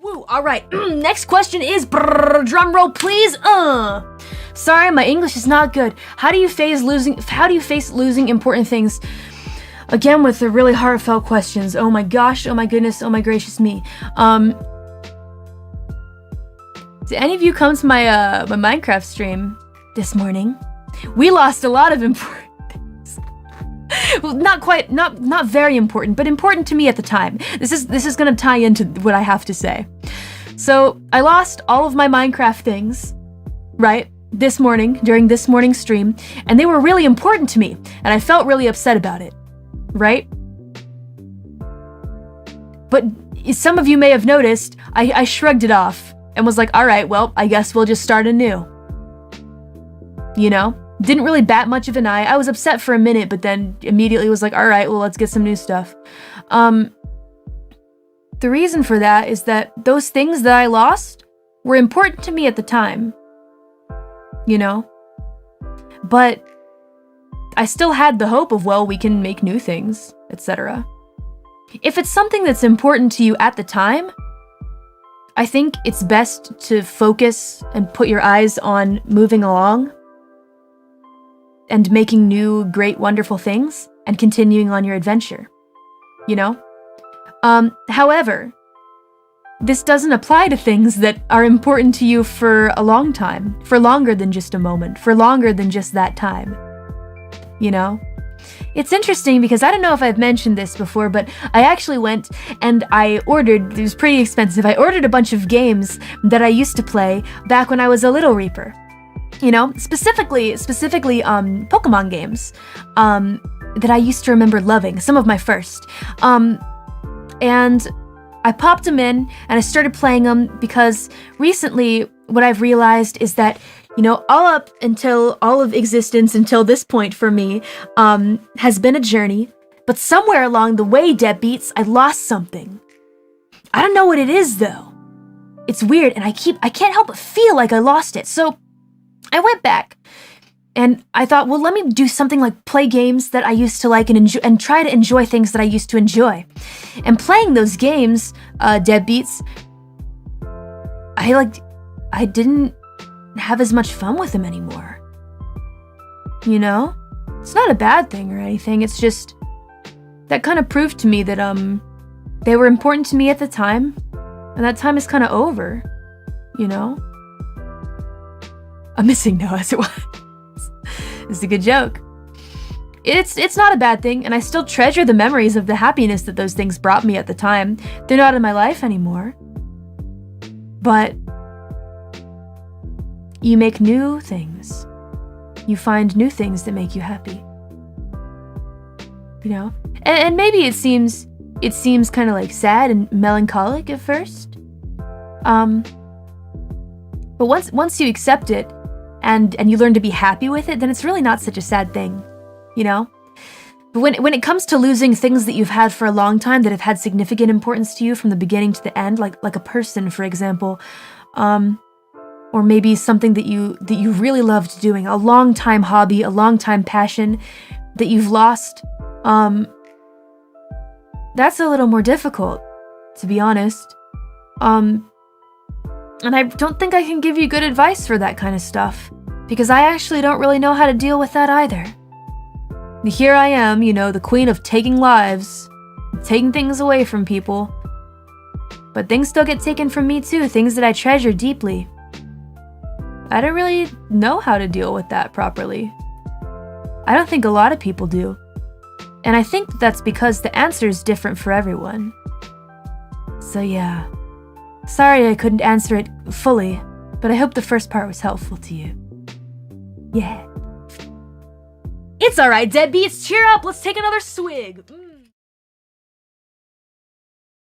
Woo, alright, next question is, drum roll please, Sorry, my English is not good. How do you face losing important things? Again, with the really heartfelt questions. Oh my gosh, oh my goodness, oh my gracious me. Did any of you come to my my Minecraft stream this morning? We lost a lot of important things. Well, not very important, but important to me at the time. This is gonna tie into what I have to say. So I lost all of my Minecraft things, right? This morning, during this morning's stream, and they were really important to me, and I felt really upset about it, right? But some of you may have noticed, I shrugged it off and was like, alright, well, I guess we'll just start anew. You know? Didn't really bat much of an eye. I was upset for a minute, but then immediately was like, alright, well, let's get some new stuff. The reason for that is that those things that I lost were important to me at the time. You know? But I still had the hope of, well, we can make new things, etc. If it's something that's important to you at the time, I think it's best to focus and put your eyes on moving along and making new, great, wonderful things and continuing on your adventure. You know? However, this doesn't apply to things that are important to you for a long time, for longer than just a moment, for longer than just that time. You know? It's interesting because I don't know if I've mentioned this before, but I actually went and I ordered, it was pretty expensive, I ordered a bunch of games that I used to play back when I was a Little Reaper. You know? Specifically, Pokemon games, that I used to remember loving, some of my first. And I popped them in and I started playing them because recently what I've realized is that, you know, all of existence until this point for me, has been a journey, but somewhere along the way, deadbeats, I lost something. I don't know what it is though. It's weird and I can't help but feel like I lost it. So I went back and I thought, well, let me do something like play games that I used to like and enjoy, and try to enjoy things that I used to enjoy. And playing those games, deadbeats, I didn't have as much fun with them anymore. You know? It's not a bad thing or anything, it's just that kind of proved to me that they were important to me at the time, and that time is kind of over, you know? I'm missing no as it was. It's a good joke. It's not a bad thing, and I still treasure the memories of the happiness that those things brought me at the time. They're not in my life anymore. But you make new things. You find new things that make you happy. You know? And maybe it seems kind of like sad and melancholic at first. But once you accept it and you learn to be happy with it, then it's really not such a sad thing, you know? But when it comes to losing things that you've had for a long time that have had significant importance to you from the beginning to the end, like a person, for example, or maybe something that you really loved doing, a long time hobby, a long time passion that you've lost, that's a little more difficult, to be honest. And I don't think I can give you good advice for that kind of stuff, because I actually don't really know how to deal with that either. Here I am, you know, the queen of taking lives, taking things away from people. But things still get taken from me too, things that I treasure deeply. I don't really know how to deal with that properly. I don't think a lot of people do. And I think that's because the answer is different for everyone. So yeah. Sorry I couldn't answer it fully, but I hope the first part was helpful to you. Yeah. It's alright, deadbeats, cheer up, let's take another swig.